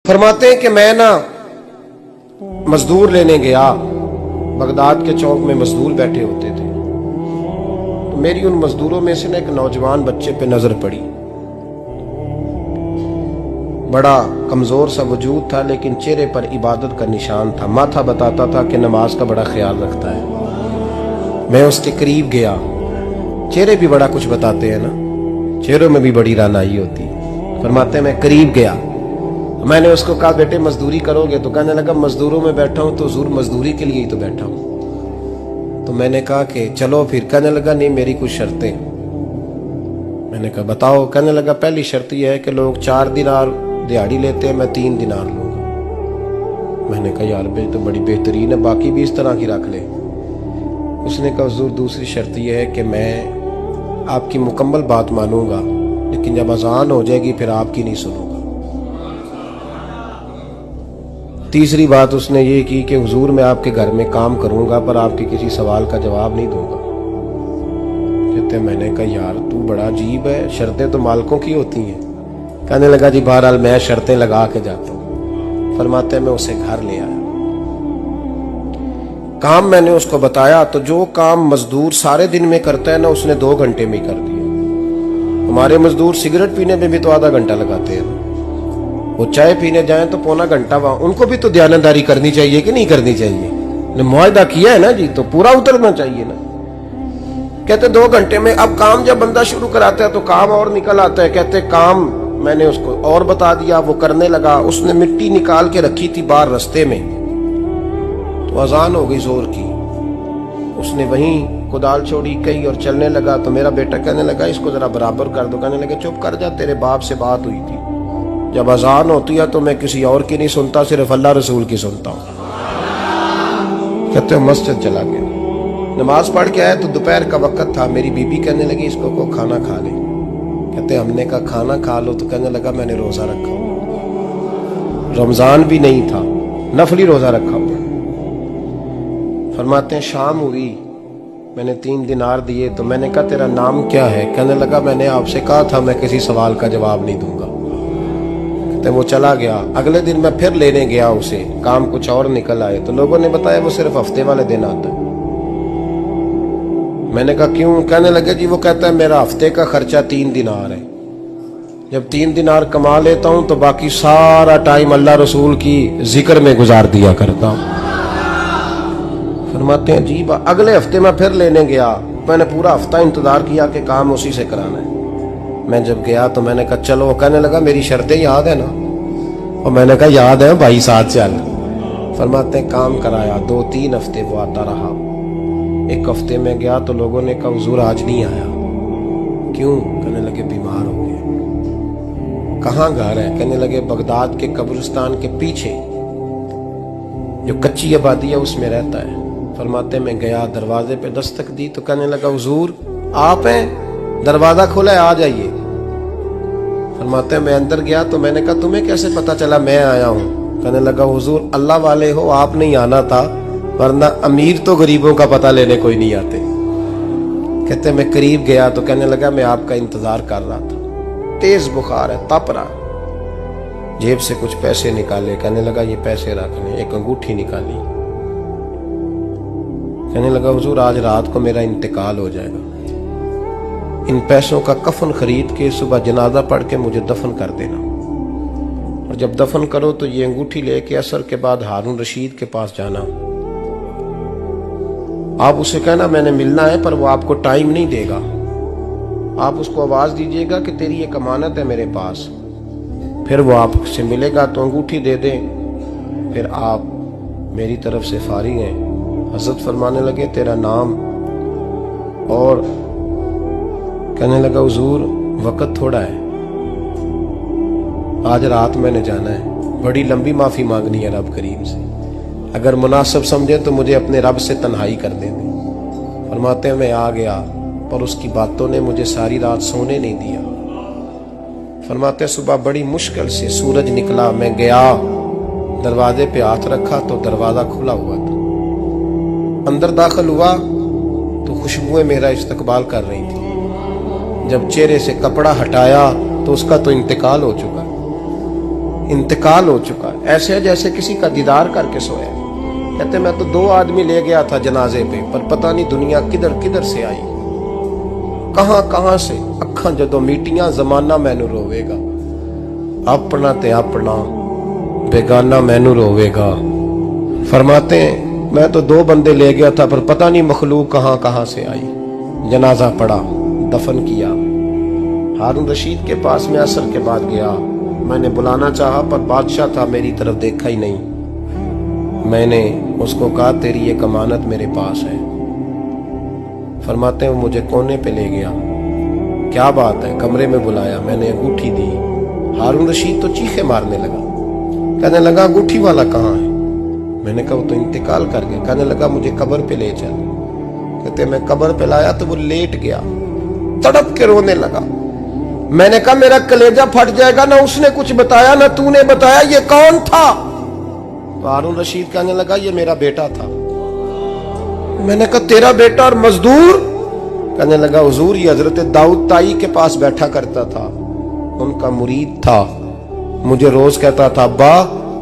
फरमाते हैं कि मैं ना मजदूर लेने गया, बगदाद के चौक में मजदूर बैठे होते थे, तो मेरी उन मजदूरों में से ना एक नौजवान बच्चे पे नजर पड़ी। बड़ा कमजोर सा वजूद था, लेकिन चेहरे पर इबादत का निशान था। माथा बताता था कि नमाज का बड़ा ख्याल रखता है। मैं उसके करीब गया। चेहरे भी बड़ा कुछ बताते हैं ना, चेहरों में भी बड़ी रानाई होती है। फरमाते हैं मैं करीब गया, मैंने उसको कहा बेटे मजदूरी करोगे? तो कहने लगा मजदूरों में बैठा हूं तो हुजूर मजदूरी के लिए ही तो बैठा हूं। तो मैंने कहा कि चलो फिर। कहने लगा नहीं, मेरी कुछ शर्तें। मैंने कहा बताओ? कहने लगा पहली शर्त यह है कि लोग 4 दिनार दिहाड़ी लेते हैं, मैं 3 दिनार लूंगा। मैंने कहा यार भाई तो बड़ी बेहतरीन है, बाकी भी इस तरह की रख ले। उसने कहा हुजूर दूसरी शर्त यह है कि मैं आपकी मुकम्मल बात मानूंगा, लेकिन जब अजान हो जाएगी फिर आपकी नहीं सुनूंगा। तीसरी बात उसने ये की कि हुजूर मैं आपके घर में काम करूंगा पर आपके किसी सवाल का जवाब नहीं दूंगा। कहते मैंने कहा यार तू बड़ा अजीब है, शर्तें तो मालिकों की होती हैं। कहने लगा जी बहरहाल मैं शर्तें लगा के जाता हूं। फरमाते मैं उसे घर ले आया, काम मैंने उसको बताया, तो जो काम मजदूर सारे दिन में करता है ना उसने 2 घंटे में ही कर दिया। हमारे मजदूर सिगरेट पीने में भी तो आधा घंटा लगाते हैं, वो चाय पीने जाएं तो पौना घंटा वहां। उनको भी तो दयानतदारी करनी चाहिए कि नहीं करनी चाहिए? ने मुआहदा किया है ना जी, तो पूरा उतरना चाहिए ना। कहते 2 घंटे में। अब काम जब बंदा शुरू कराता है तो काम और निकल आता है। कहते काम मैंने उसको और बता दिया, वो करने लगा। उसने मिट्टी निकाल के रखी थी बाहर रास्ते में, तो अजान हो गई जोर की। उसने वहीं कुदाल छोड़ी कही और चलने लगा। तो मेरा बेटा कहने लगा इसको जरा बराबर कर दो। कहने लगे चुप कर जा, तेरे बाप से बात हुई थी, जब अजान होती है तो मैं किसी और की नहीं सुनता, सिर्फ अल्लाह रसूल की सुनता हूं। कहते हो मस्जिद चला गया, नमाज पढ़ के आया तो दोपहर का वक्त था। मेरी बीबी कहने लगी इसको को खाना खा ले। कहते हमने कहा खाना खा लो, तो कहने लगा मैंने रोजा रखा हुआ, रमजान भी नहीं था, नफली रोजा रखा हुआ। फरमाते हैं शाम हुई, मैंने 3 दिनार दिए, तो मैंने कहा तेरा नाम क्या है? कहने लगा मैंने आपसे कहा था मैं किसी सवाल का जवाब नहीं दूंगा। कहते वो चला गया। अगले दिन मैं फिर लेने गया उसे, काम कुछ और निकल आए, तो लोगों ने बताया वो सिर्फ हफ्ते वाले दिन आता है। मैंने कहा क्यों? कहने लगे जी वो कहता है मेरा हफ्ते का खर्चा 3 दिनार है, जब 3 दिनार कमा लेता हूं तो बाकी सारा टाइम अल्लाह रसूल की जिक्र में गुजार दिया करता हूं। फरमाते हैं जी अगले हफ्ते मैं फिर लेने गया, मैंने पूरा हफ्ता इंतजार किया कि काम उसी से कराना है। मैं जब गया तो मैंने कहा चलो। कहने लगा मेरी शर्तें याद है ना? और मैंने कहा याद है भाई, साथ चल। फरमाते हैं काम कराया, 2-3 हफ्ते वो आता रहा। एक हफ्ते में गया तो लोगों ने कहा हुजूर आज नहीं आया। क्यों? कहने लगे बीमार हो गए। कहाँ घर है? कहने लगे बगदाद के कब्रिस्तान के पीछे जो कच्ची आबादी है उसमें रहता है। फरमाते मैं गया, दरवाजे पे दस्तक दी तो कहने लगा हुजूर आप हैं? दरवाजा खोला है, आ जाइए। फरमाते मैं अंदर गया तो मैंने कहा तुम्हें कैसे पता चला मैं आया हूं? कहने लगा हुजूर अल्लाह वाले हो, आप नहीं आना था, वरना अमीर तो गरीबों का पता लेने कोई नहीं आते। कहते मैं करीब गया तो कहने लगा मैं आपका इंतजार कर रहा था, तेज बुखार है, तप रहा। जेब से कुछ पैसे निकाले, कहने लगा ये पैसे रखने। एक अंगूठी निकाली, कहने लगा हुजूर आज रात को मेरा इंतकाल हो जाएगा, इन पैसों का कफन खरीद के सुबह जनाजा पढ़ के मुझे दफन कर देना, और जब दफन करो तो ये अंगूठी लेके असर के बाद हारून रशीद के पास जाना। आप उसे कहना मैंने मिलना है, पर वो आपको टाइम नहीं देगा। आप उसको आवाज दीजिएगा कि तेरी एक अमानत है मेरे पास, फिर वो आपसे मिलेगा तो अंगूठी दे दें, फिर आप मेरी तरफ से फारिग हैं। हजरत फरमाने लगे तेरा नाम? और कहने लगा हुजूर वक्त थोड़ा है, आज रात मैंने जाना है, बड़ी लंबी माफी मांगनी है रब करीम से, अगर मुनासिब समझे तो मुझे अपने रब से तन्हाई कर दे। फरमाते हैं मैं आ गया, पर उसकी बातों ने मुझे सारी रात सोने नहीं दिया। फरमाते हैं सुबह बड़ी मुश्किल से सूरज निकला, मैं गया दरवाजे पे हाथ रखा तो दरवाजा खुला हुआ था। अंदर दाखिल हुआ तो खुशबुएं मेरा इस्तकबाल कर रही थी। जब चेहरे से कपड़ा हटाया तो उसका तो इंतकाल हो चुका। इंतकाल हो चुका है, ऐसे है जैसे किसी का दीदार करके सोया। कहते मैं तो 2 आदमी ले गया था जनाजे पे, पर पता नहीं दुनिया किधर किधर से आई, कहां कहां से। अखां जदों मीटियां जमाना मैनू रोवेगा, अपना ते अपना बेगाना मैनू रोवेगा। फरमाते हैं मैं तो 2 बंदे ले गया था, पर पता नहीं मखलूक कहां कहां से आई। जनाजा पड़ा, दफन किया। हारून रशीद के पास में असर के बाद गया, मैंने बुलाना चाहा पर बादशाह था, मेरी तरफ देखा ही नहीं। मैंने उसको कहा तेरी ये अमानत मेरे पास है। फरमाते हैं वो मुझे कोने पे ले गया, क्या बात है, कमरे में बुलाया, मैंने अंगूठी दी। हारून रशीद तो चीखे मारने लगा, कहने लगा अंगूठी वाला कहाँ है? मैंने कहा वो तो इंतकाल कर गया। कहने लगा मुझे कब्र पे ले चल। कहते मैं कब्र पे लाया तो वो लेट गया, तड़प के रोने लगा। मैंने कहा मेरा कलेजा फट जाएगा, ना उसने कुछ बताया ना तूने बताया, ये कौन था? तो हारून रशीद कहने लगा ये मेरा बेटा था। मैंने कहा तेरा बेटा और मजदूर? कहने लगा हुजूर ये हजरत दाऊद ताई के पास बैठा करता था, उनका मुरीद था, मुझे रोज कहता था अब्बा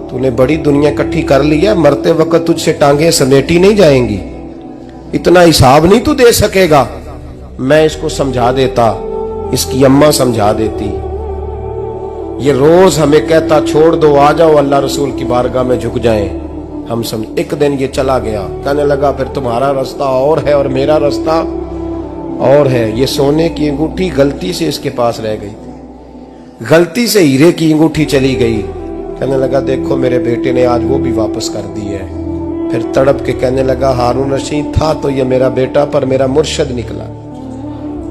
तूने बड़ी दुनिया इकट्ठी कर ली है, मरते वक्त तुझसे टांगे समेटी नहीं जाएंगी, इतना हिसाब नहीं तू दे सकेगा। मैं इसको समझा देता, इसकी अम्मा समझा देती। ये रोज हमें कहता छोड़ दो, आ जाओ अल्लाह रसूल की बारगाह में झुक जाएं। हम समझ। एक दिन ये चला गया, कहने लगा फिर तुम्हारा रास्ता और है और मेरा रास्ता और है। ये सोने की अंगूठी गलती से इसके पास रह गई, गलती से हीरे की अंगूठी चली गई। कहने लगा देखो मेरे बेटे ने आज वो भी वापस कर दी है। फिर तड़प के कहने लगा हारून रशीद था तो ये मेरा बेटा, पर मेरा मुर्शद निकला,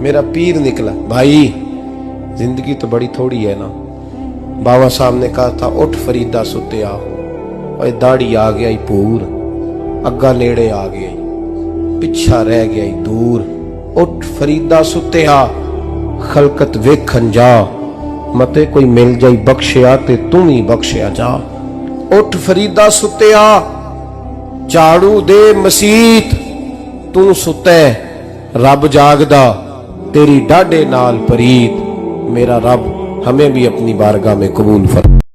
मेरा पीर निकला। भाई जिंदगी तो बड़ी थोड़ी है ना। बाबा साहब ने कहा था उठ फरीदा सुत्या, और दाढ़ी आ गया ही पूर, अग्गा नेड़े आ गया, पिछा रह गया ही दूर। उठ फरीदा सुत्या खलकत वेखन जा, मते कोई मिल जाई बख्शिया ते तू ही बख्शिया जा। उठ फरीदा सुत्या झाड़ू दे मसीत, तू सुते रब जागदा, तेरी डाडे नाल परीत। मेरा रब हमें भी अपनी बारगाह में कबूल फरमा।